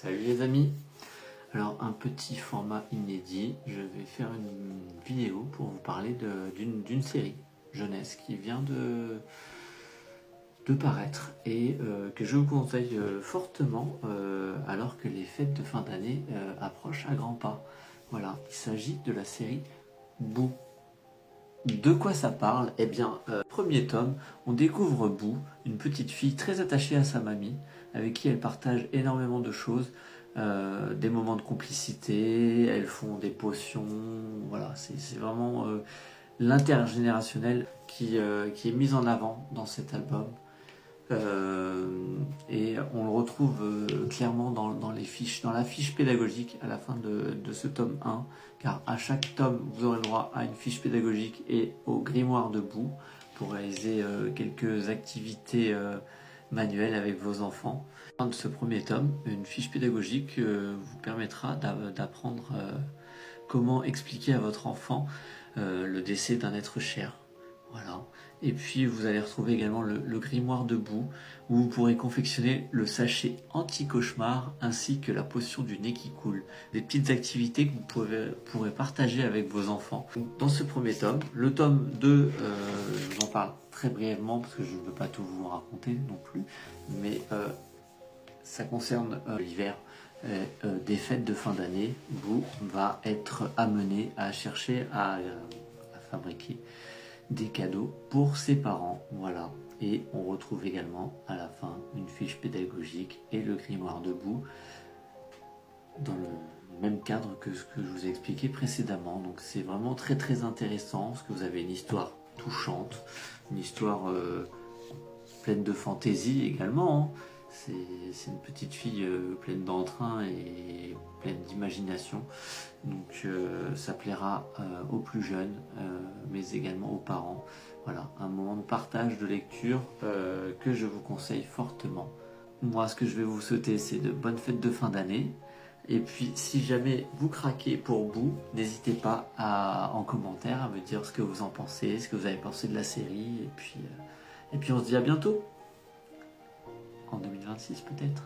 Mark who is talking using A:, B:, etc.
A: Salut les amis. Alors un petit format inédit, je vais faire une vidéo pour vous parler d'une série jeunesse qui vient de paraître et que je vous conseille fortement alors que les fêtes de fin d'année approchent à grands pas. Voilà, il s'agit de la série Boo. De quoi ça parle? Eh bien, premier tome, on découvre Boo, une petite fille très attachée à sa mamie, avec qui elle partage énormément de choses, des moments de complicité, elles font des potions, voilà, c'est vraiment l'intergénérationnel qui est mis en avant dans cet album. Et on le retrouve clairement dans les fiches, dans la fiche pédagogique à la fin de ce tome 1, car à chaque tome vous aurez le droit à une fiche pédagogique et au grimoire de Boo pour réaliser quelques activités manuelles avec vos enfants. À la fin de ce premier tome, une fiche pédagogique vous permettra d'apprendre comment expliquer à votre enfant le décès d'un être cher. Voilà. Et puis vous allez retrouver également le grimoire de Boo, où vous pourrez confectionner le sachet anti-cauchemar ainsi que la potion du nez qui coule. Des petites activités que vous pourrez partager avec vos enfants. Dans ce premier tome, le tome 2, je vous en parle très brièvement parce que je ne veux pas tout vous raconter non plus, mais ça concerne l'hiver. Des fêtes de fin d'année, Boo va être amené à chercher à fabriquer des cadeaux pour ses parents, voilà. Et on retrouve également à la fin une fiche pédagogique et le grimoire de Boo dans le même cadre que ce que je vous ai expliqué précédemment. Donc c'est vraiment très très intéressant parce que vous avez une histoire touchante, une histoire pleine de fantaisie également, hein. C'est une petite fille pleine d'entrain et pleine d'imagination. Donc ça plaira aux plus jeunes, mais également aux parents. Voilà, un moment de partage de lecture que je vous conseille fortement. Moi, ce que je vais vous souhaiter, c'est de bonnes fêtes de fin d'année. Et puis, si jamais vous craquez pour Boo, n'hésitez pas en commentaire à me dire ce que vous en pensez, ce que vous avez pensé de la série. Et puis on se dit à bientôt. En 2026 peut-être.